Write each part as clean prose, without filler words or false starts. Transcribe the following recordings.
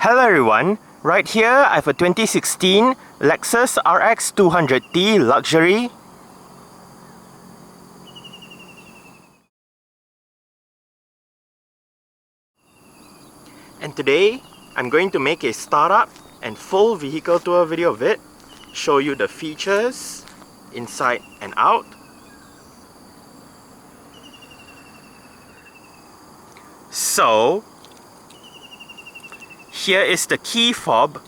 Hello everyone, right here I have a 2016 Lexus RX 200t Luxury. And today I'm going to make a startup and full vehicle tour video of it, show you the features inside and out. So here is the key fob.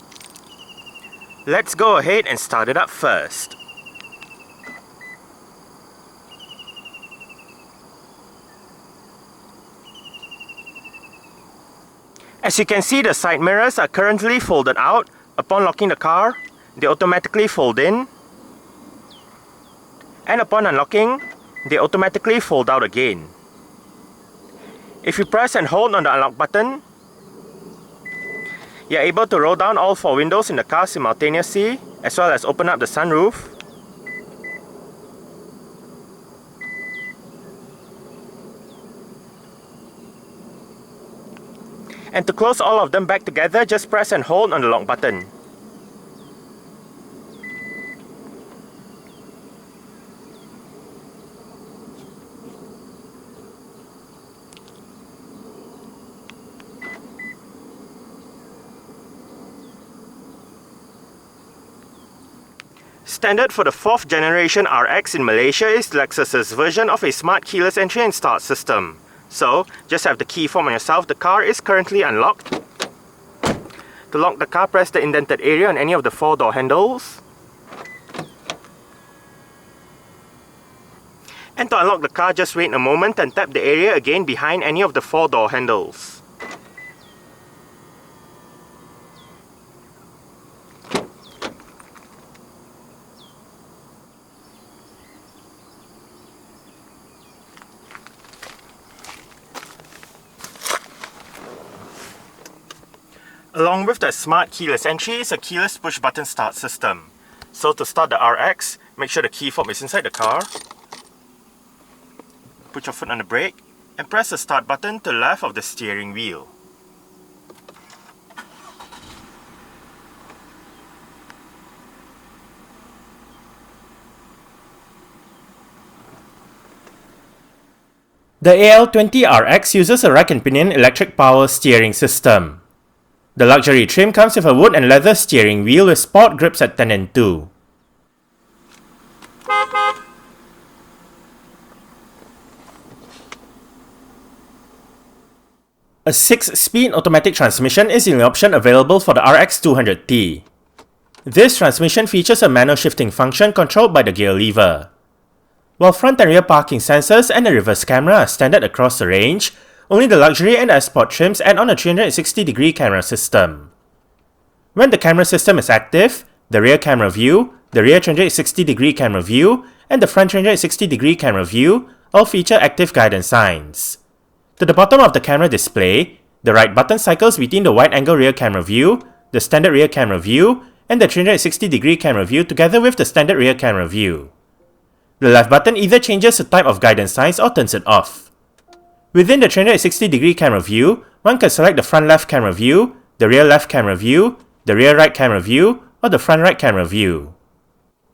Let's go ahead and start it up first. As you can see, the side mirrors are currently folded out. Upon locking the car, they automatically fold in. And upon unlocking, they automatically fold out again. If you press and hold on the unlock button, you're able to roll down all 4 windows in the car simultaneously, as well as open up the sunroof. And to close all of them back together, just press and hold on the lock button. Standard for the 4th generation RX in Malaysia is Lexus's version of a smart keyless entry and start system. So, just have the key fob on yourself. The car is currently unlocked. To lock the car, press the indented area on any of the 4 door handles. And to unlock the car, just wait a moment and tap the area again behind any of the 4 door handles. Along with the smart keyless entry is a keyless push button start system. So to start the RX, make sure the key fob is inside the car. Put your foot on the brake and press the start button to the left of the steering wheel. The AL20RX uses a rack and pinion electric power steering system. The luxury trim comes with a wood and leather steering wheel with sport grips at 10 and 2. A 6-speed automatic transmission is the only option available for the RX 200t. This transmission features a manual shifting function controlled by the gear lever. While front and rear parking sensors and a reverse camera are standard across the range, only the luxury and the sport trims add on a 360-degree camera system. When the camera system is active, the rear camera view, the rear 360-degree camera view, and the front 360-degree camera view all feature active guidance signs. To the bottom of the camera display, the right button cycles between the wide-angle rear camera view, the standard rear camera view, and the 360-degree camera view together with the standard rear camera view. The left button either changes the type of guidance signs or turns it off. Within the 360-degree camera view, one can select the front left camera view, the rear left camera view, the rear right camera view, or the front right camera view.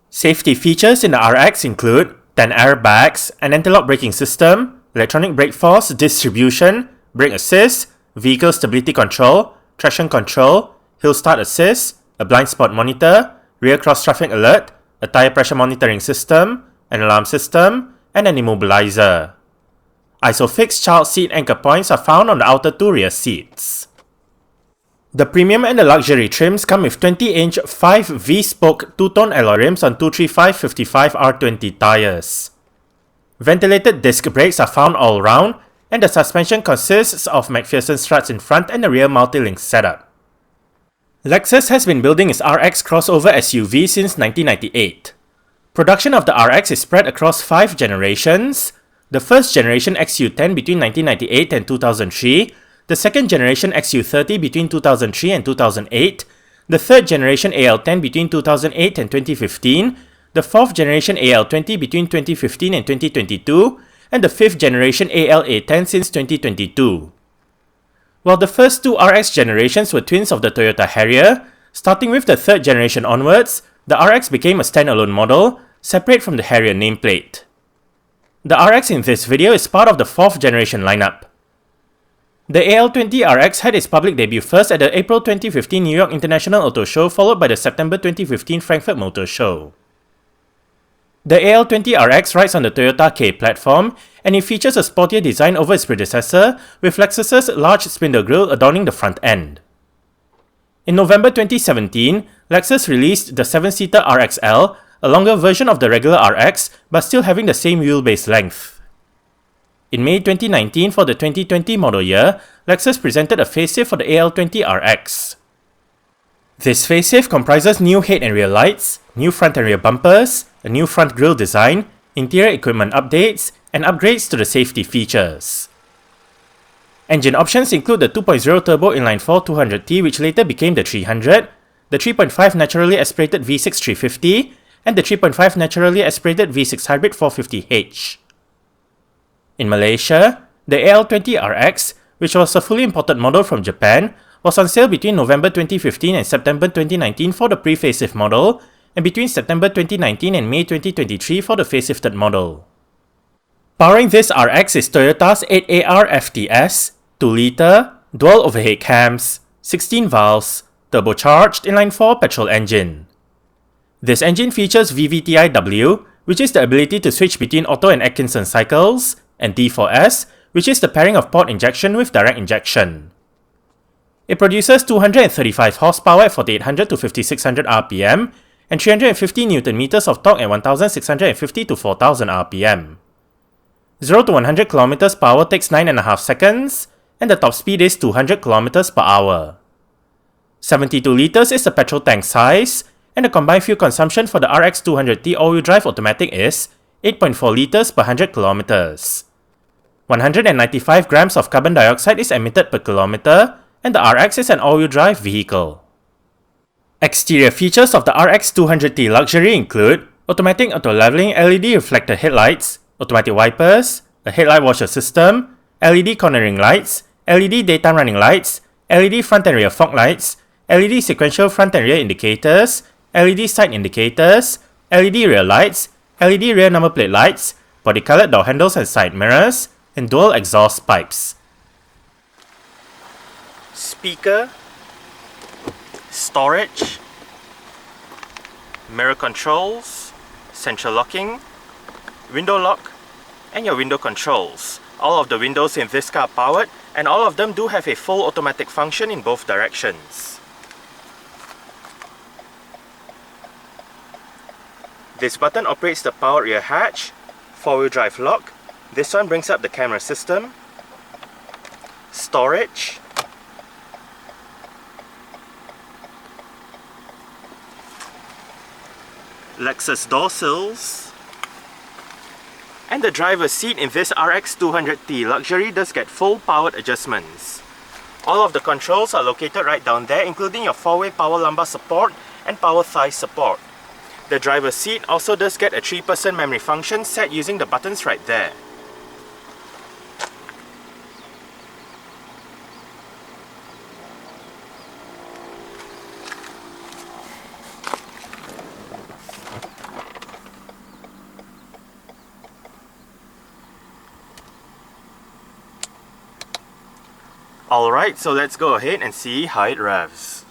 Safety features in the RX include 10 airbags, an anti-lock braking system, electronic brake force distribution, brake assist, vehicle stability control, traction control, hill start assist, a blind spot monitor, rear cross traffic alert, a tire pressure monitoring system, an alarm system, and an immobilizer. ISOFIX child seat anchor points are found on the outer 2 rear seats. The premium and the luxury trims come with 20-inch 5 V-spoke 2-tone alloy rims on 235/55 R20 tires. Ventilated disc brakes are found all round, and the suspension consists of McPherson struts in front and a rear multi-link setup. Lexus has been building its RX crossover SUV since 1998. Production of the RX is spread across 5 generations. The first generation XU10 between 1998 and 2003, the second generation XU30 between 2003 and 2008, the third generation AL10 between 2008 and 2015, the fourth generation AL20 between 2015 and 2022, and the fifth generation ALA10 since 2022. While the first two RX generations were twins of the Toyota Harrier, starting with the third generation onwards, the RX became a standalone model, separate from the Harrier nameplate. The RX in this video is part of the 4th generation lineup. The AL20 RX had its public debut first at the April 2015 New York International Auto Show, followed by the September 2015 Frankfurt Motor Show. The AL20 RX rides on the Toyota K platform, and it features a sportier design over its predecessor, with Lexus's large spindle grille adorning the front end. In November 2017, Lexus released the 7-seater RXL, a longer version of the regular RX, but still having the same wheelbase length. In May 2019, for the 2020 model year, Lexus presented a facelift for the AL20 RX. This facelift comprises new head and rear lights, new front and rear bumpers, a new front grille design, interior equipment updates, and upgrades to the safety features. Engine options include the 2.0 turbo Inline-four 200t, which later became the 300, the 3.5 naturally aspirated V6 350, and the 3.5 naturally aspirated V6 hybrid 450h. In Malaysia, the AL20 RX, which was a fully imported model from Japan, was on sale between November 2015 and September 2019 for the pre-facelift model, and between September 2019 and May 2023 for the facelifted model. Powering this RX is Toyota's 8AR FTS, 2-litre, dual overhead cams, 16 valves, turbocharged inline-four petrol engine. This engine features VVTi-W, which is the ability to switch between Otto and Atkinson cycles, and D4S, which is the pairing of port injection with direct injection. It produces 235 horsepower at 4800 to 5600 RPM and 350 Nm of torque at 1650 to 4000 RPM. 0 to 100 km per hour takes 9.5 seconds, and the top speed is 200 km per hour. 72 litres is the petrol tank size, and the combined fuel consumption for the RX 200t all-wheel drive automatic is 8.4 litres per 100 km. 195 grams of carbon dioxide is emitted per kilometer, and the RX is an all-wheel drive vehicle. Exterior features of the RX 200t Luxury include automatic auto-leveling LED reflector headlights, automatic wipers, a headlight washer system, LED cornering lights, LED daytime running lights, LED front and rear fog lights, LED sequential front and rear indicators, LED side indicators, LED rear lights, LED rear number plate lights, body-colored door handles and side mirrors, and dual exhaust pipes. Speaker, storage, mirror controls, central locking, window lock, and your window controls. All of the windows in this car are powered, and all of them do have a full automatic function in both directions. This button operates the powered rear hatch, 4-wheel drive lock. This one brings up the camera system, storage, Lexus door sills, and the driver's seat in this RX 200t Luxury does get full powered adjustments. All of the controls are located right down there, including your 4-way power lumbar support and power thigh support. The driver's seat also does get a 3-person memory function set using the buttons right there. Alright, so let's go ahead and see how it revs.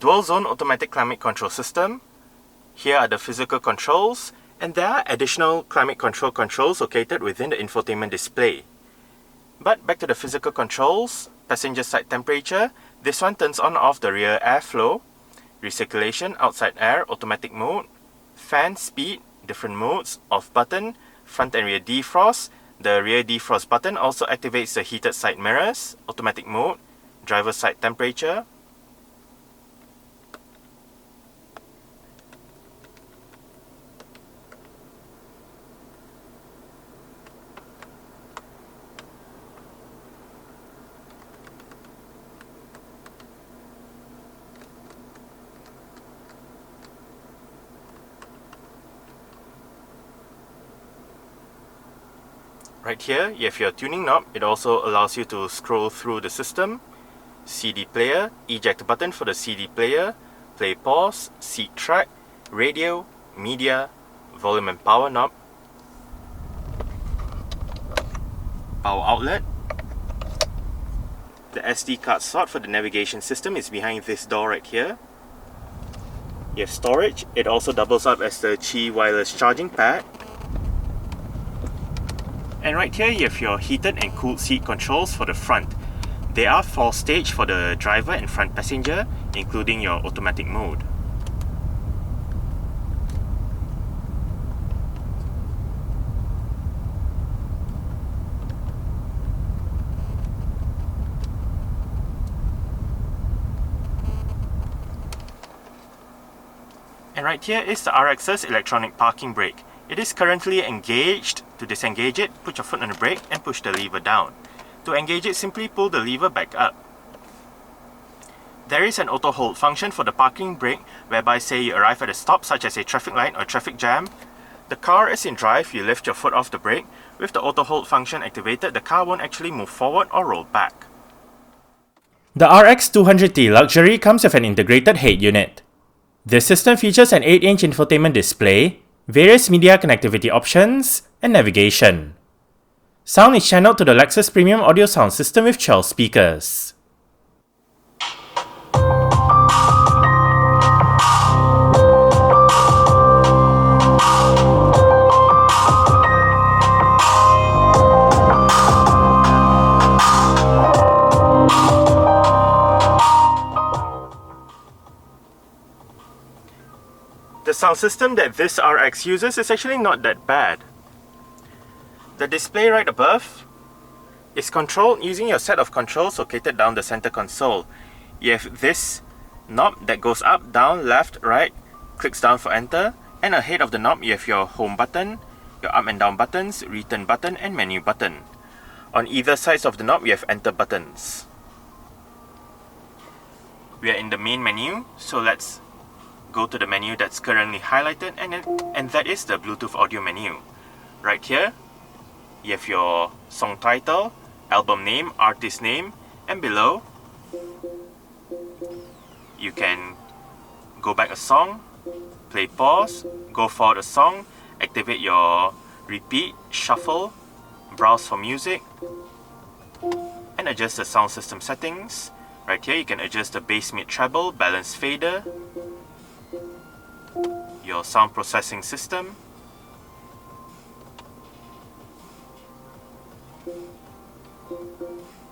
dual zone automatic climate control system. Here are the physical controls, and there are additional climate control controls located within the infotainment display. But back to the physical controls, passenger side temperature, this one turns on off the rear airflow, recirculation, outside air, automatic mode, fan speed, different modes, off button, front and rear defrost. The rear defrost button also activates the heated side mirrors, automatic mode, driver side temperature. Right here, you have your tuning knob. It also allows you to scroll through the system. CD player, eject button for the CD player, play pause, seat track, radio, media, volume and power knob, power outlet. The SD card slot for the navigation system is behind this door right here. You have storage. It also doubles up as the Qi wireless charging pad. And right here you have your heated and cooled seat controls for the front. They are 4-stage for the driver and front passenger, including your automatic mode. And right here is the RX's electronic parking brake. It is currently engaged. To disengage it, put your foot on the brake and push the lever down. To engage it, simply pull the lever back up. There is an auto hold function for the parking brake, whereby say you arrive at a stop such as a traffic light or traffic jam. The car is in drive, you lift your foot off the brake. With the auto hold function activated, the car won't actually move forward or roll back. The RX 200t Luxury comes with an integrated head unit. This system features an 8-inch infotainment display, various media connectivity options, and navigation. Sound is channeled to the Lexus premium audio sound system with 12 speakers. The sound system that this RX uses is actually not that bad. The display right above is controlled using your set of controls located down the center console. You have this knob that goes up, down, left, right, clicks down for enter, and ahead of the knob you have your home button, your up and down buttons, return button, and menu button. On either sides of the knob you have enter buttons. We are in the main menu, so let's go to the menu that's currently highlighted, and that is the Bluetooth audio menu. Right here, you have your song title, album name, artist name, and below, you can go back a song, play pause, go forward a song, activate your repeat, shuffle, browse for music, and adjust the sound system settings. Right here, you can adjust the bass, mid, treble, balance fader, your sound processing system,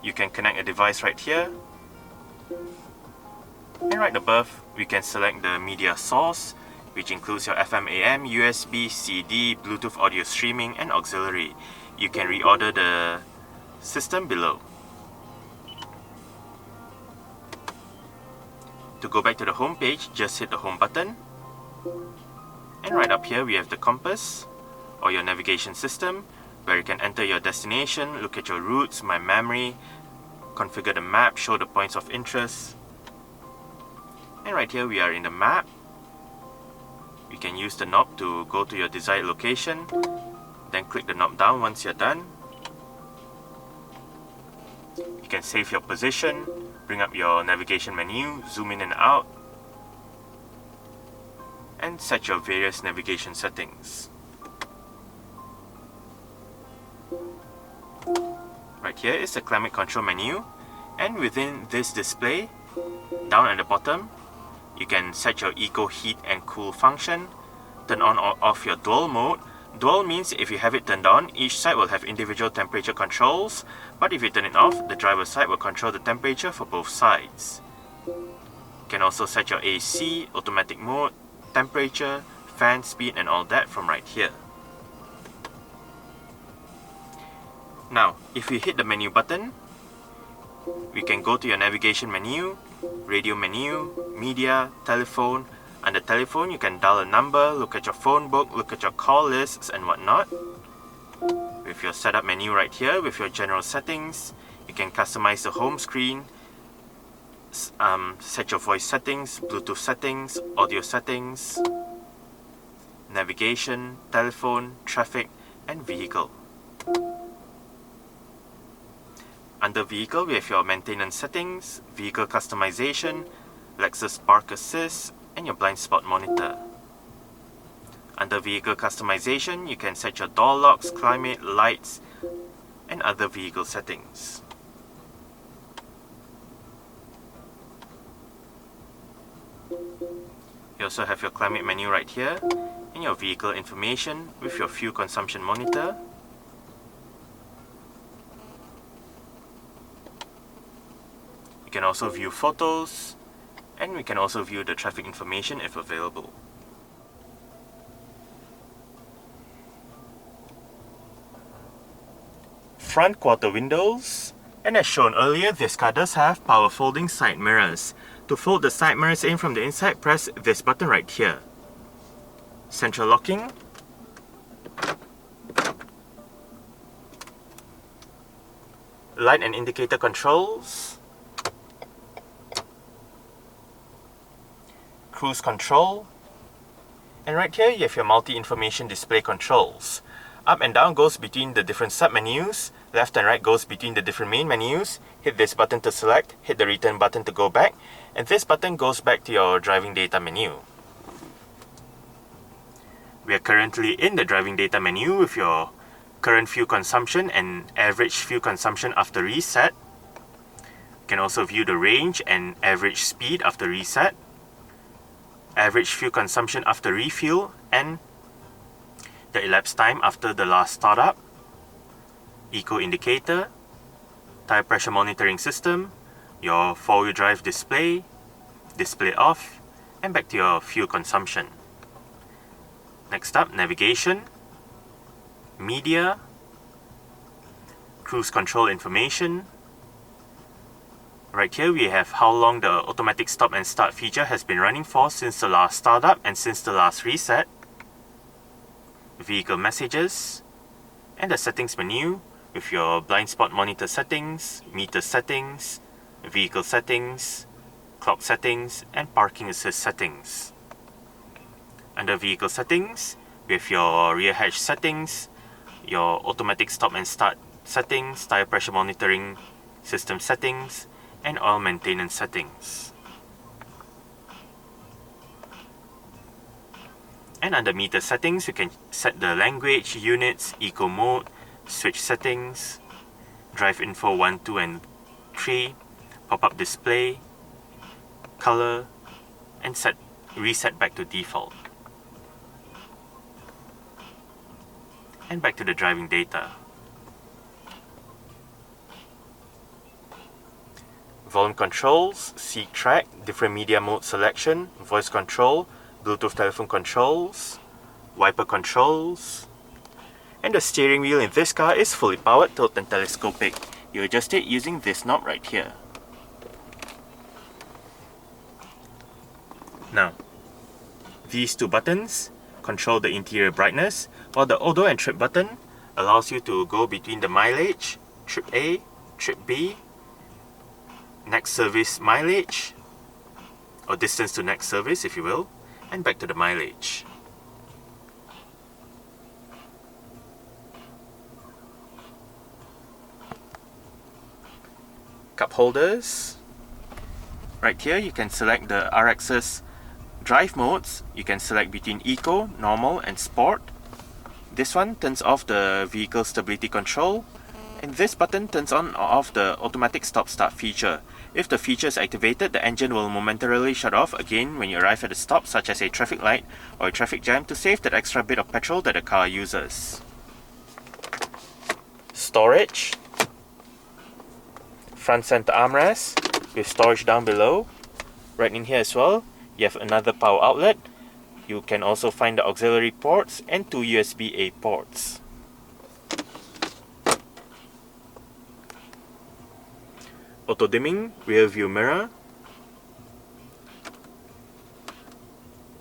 you can connect a device right here, and right above we can select the media source, which includes your FM, AM, USB, CD, Bluetooth audio streaming, and auxiliary. You can reorder the system below. To go back to the home page, just hit the home button, and right up here we have the compass or your navigation system, where you can enter your destination, look at your routes, my memory, configure the map, show the points of interest. And right here we are in the map. You can use the knob to go to your desired location, then click the knob down once you're done. You can save your position, bring up your navigation menu, zoom in and out, and set your various navigation settings. Right here is the climate control menu, and within this display, down at the bottom, You can set your eco heat and cool function, turn on or off your dual mode. Dual means if you have it turned on, each side will have individual temperature controls, but if you turn it off, the driver's side will control the temperature for both sides. You can also set your AC, automatic mode, temperature, fan speed and all that from right here. Now, if you hit the menu button, we can go to your navigation menu, radio menu, media, telephone. Under telephone, you can dial a number, look at your phone book, look at your call lists and whatnot. With your setup menu right here, with your general settings, you can customize the home screen, set your voice settings, Bluetooth settings, audio settings, navigation, telephone, traffic and vehicle. Under vehicle, we have your maintenance settings, vehicle customization, Lexus Park Assist, and your blind spot monitor. Under vehicle customization, you can set your door locks, climate, lights, and other vehicle settings. You also have your climate menu right here, and your vehicle information with your fuel consumption monitor. You can also view photos, and we can also view the traffic information if available. Front quarter windows, and as shown earlier, this car does have power folding side mirrors. To fold the side mirrors in from the inside, press this button right here. Central locking, light and indicator controls, cruise control, and right here you have your multi-information display controls. Up and down goes between the different sub-menus, left and right goes between the different main menus. Hit this button to select, hit the return button to go back, and this button goes back to your driving data menu. We are currently in the driving data menu with your current fuel consumption and average fuel consumption after reset. You can also view the range and average speed after reset, average fuel consumption after refuel, and the elapsed time after the last startup, eco indicator, tire pressure monitoring system, your 4-wheel drive display, display off, and back to your fuel consumption. Next up, navigation, media, cruise control information. Right here we have how long the automatic stop and start feature has been running for since the last startup and since the last reset. Vehicle messages, and the settings menu with your blind spot monitor settings, meter settings, vehicle settings, clock settings, and parking assist settings. Under vehicle settings, we have your rear hatch settings, your automatic stop and start settings, tire pressure monitoring system settings, and oil maintenance settings. And under meter settings, you can set the language, units, eco mode, switch settings, drive info 1, 2, and 3, pop-up display, color, and reset back to default. And back to the driving data. Volume controls, seat track, different media mode selection, voice control, Bluetooth telephone controls, wiper controls, and the steering wheel in this car is fully powered, tilt and telescopic. You adjust it using this knob right here. Now, these two buttons control the interior brightness, while the odo and trip button allows you to go between the mileage, trip A, trip B, next service mileage, or distance to next service if you will, and back to the mileage. Cup holders. Right here you can select the RX's drive modes. You can select between Eco, Normal and Sport. This one turns off the vehicle stability control And this button turns on or off the automatic stop-start feature. If the feature is activated, the engine will momentarily shut off again when you arrive at a stop, such as a traffic light or a traffic jam, to save that extra bit of petrol that the car uses. Storage. Front center armrest with storage down below. Right in here as well, you have another power outlet. You can also find the auxiliary ports and 2 USB-A ports. Auto-dimming rear view mirror.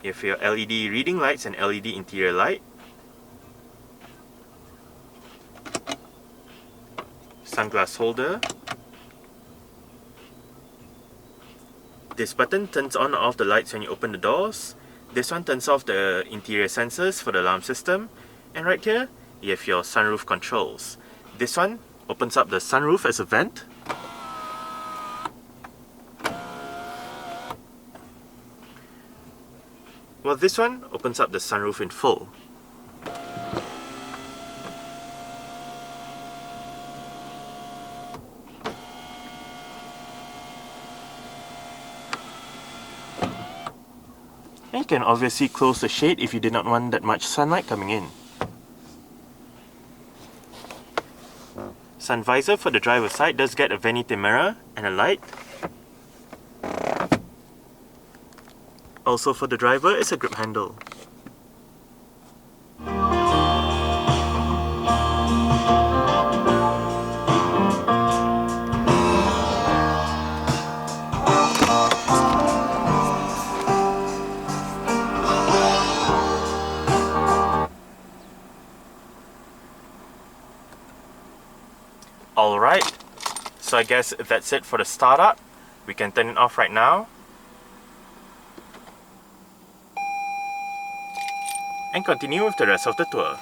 You have your LED reading lights and LED interior light. Sunglass holder. This button turns on or off the lights when you open the doors. This one turns off the interior sensors for the alarm system. And right here, you have your sunroof controls. This one opens up the sunroof as a vent. Well, this one opens up the sunroof in full. And you can obviously close the shade if you did not want that much sunlight coming in. Sun visor for the driver's side does get a vanity mirror and a light. Also for the driver is a grip handle. Alright, so I guess that's it for the startup. We can turn it off right now. And continue with the rest of the tour.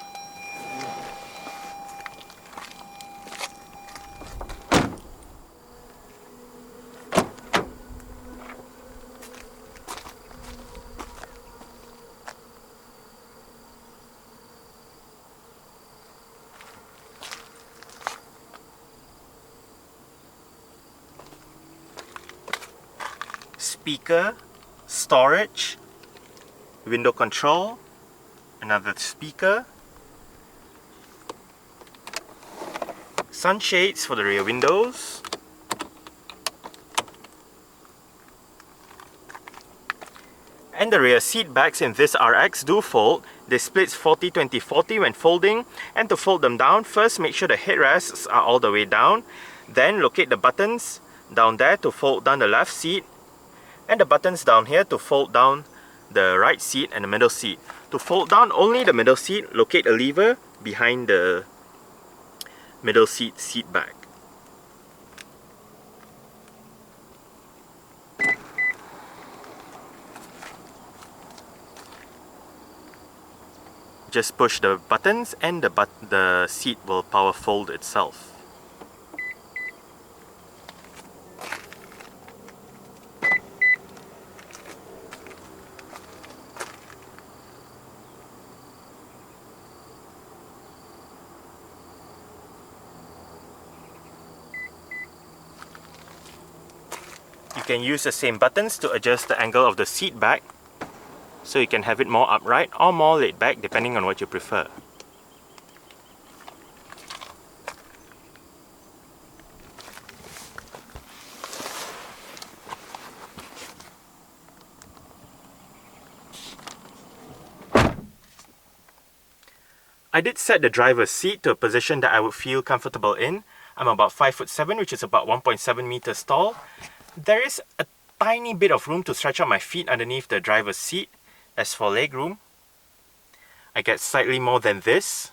Speaker, storage, window control, another speaker, sunshades for the rear windows, and the rear seat backs in this RX do fold. They split 40-20-40 when folding, and to fold them down, first make sure the headrests are all the way down, then locate the buttons down there to fold down the left seat, and the buttons down here to fold down the right seat and the middle seat. To fold down only the middle seat, locate a lever behind the middle seat back. Just push the buttons and the seat will power fold itself. You can use the same buttons to adjust the angle of the seat back, so you can have it more upright or more laid back depending on what you prefer. I did set the driver's seat to a position that I would feel comfortable in. I'm about 5'7", which is about 1.7 meters tall. There is a tiny bit of room to stretch out my feet underneath the driver's seat. As for leg room, I get slightly more than this.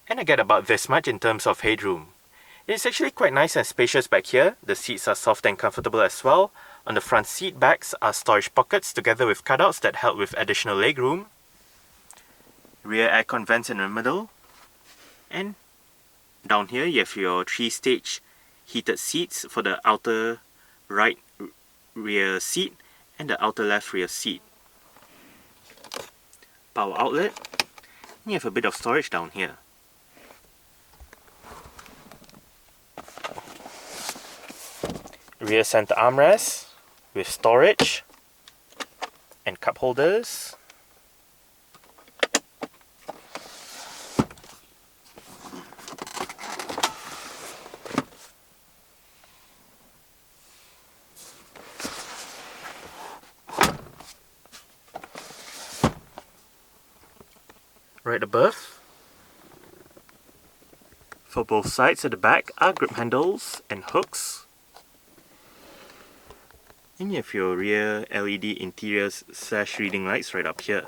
And I get about this much in terms of headroom. It's actually quite nice and spacious back here. The seats are soft and comfortable as well. On the front seat backs are storage pockets together with cutouts that help with additional leg room. Rear aircon vents in the middle. And down here you have your 3-stage heated seats for the outer right rear seat and the outer left rear seat. Power outlet. You have a bit of storage down here. Rear center armrest with storage and cup holders. Right above, for both sides at the back, are grip handles and hooks. And you have your rear LED interiors / reading lights right up here.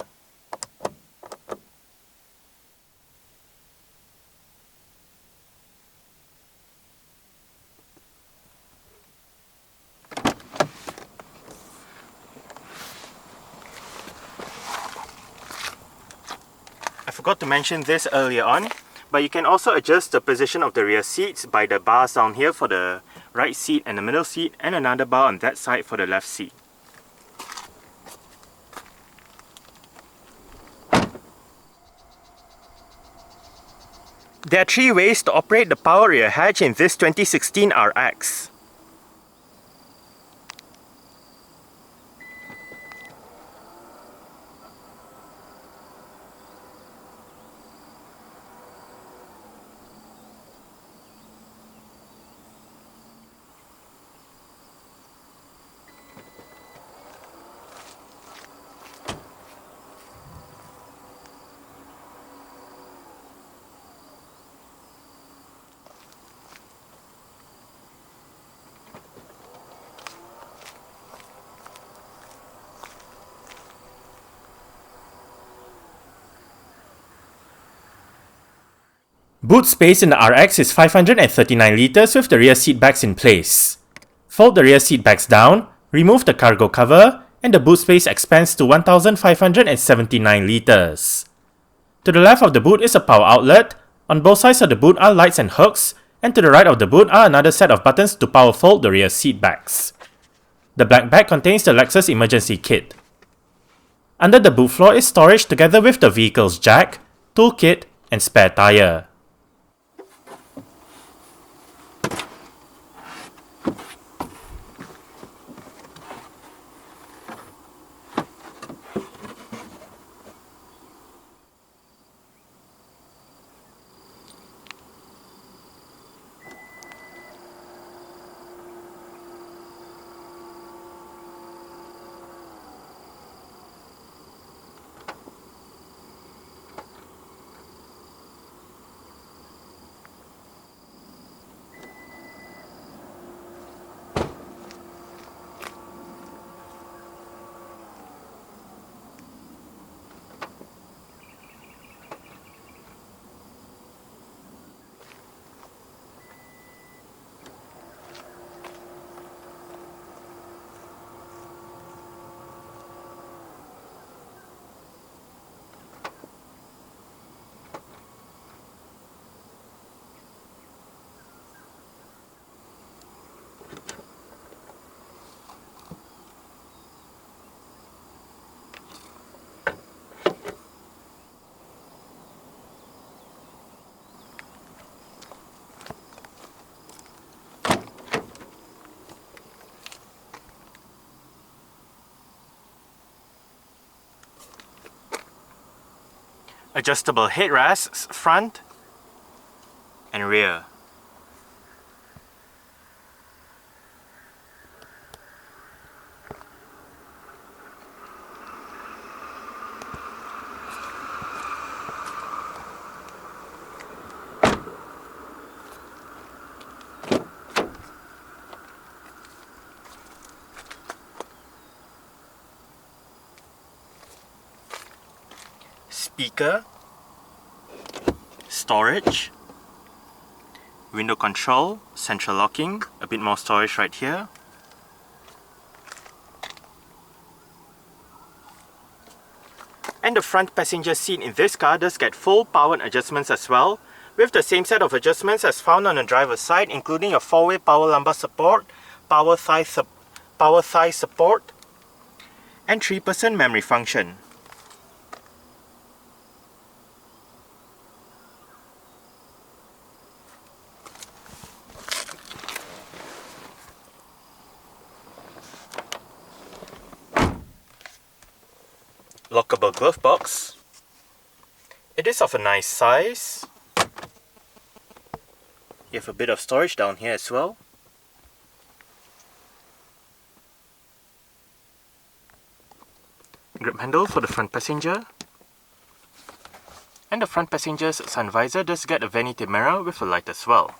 I forgot to mention this earlier on, but you can also adjust the position of the rear seats by the bars down here for the right seat and the middle seat, and another bar on that side for the left seat. There are 3 ways to operate the power rear hatch in this 2016 RX. Boot space in the RX is 539 litres with the rear seat backs in place. Fold the rear seat backs down, remove the cargo cover, and the boot space expands to 1579 litres. To the left of the boot is a power outlet, on both sides of the boot are lights and hooks, and to the right of the boot are another set of buttons to power fold the rear seat backs. The black bag contains the Lexus emergency kit. Under the boot floor is storage together with the vehicle's jack, toolkit, and spare tyre. Adjustable headrests front and rear. Speaker, storage, window control, central locking, a bit more storage right here. And the front passenger seat in this car does get full power adjustments as well, with the same set of adjustments as found on the driver's side, including a 4-way power lumbar support, power thigh support, and 3% memory function. lockable glove box. It is of a nice size. You have a bit of storage down here as well. Grip handle for the front passenger. And the front passenger's sun visor does get a vanity mirror with a light as well.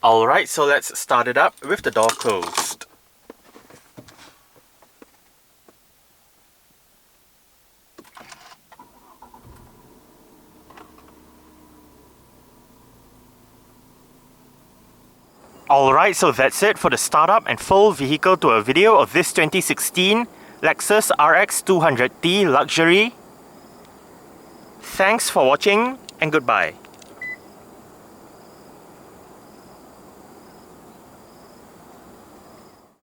Alright, so let's start it up with the door closed. Alright, so that's it for the startup and full vehicle tour video of this 2016 Lexus RX 200t Luxury. Thanks for watching and goodbye.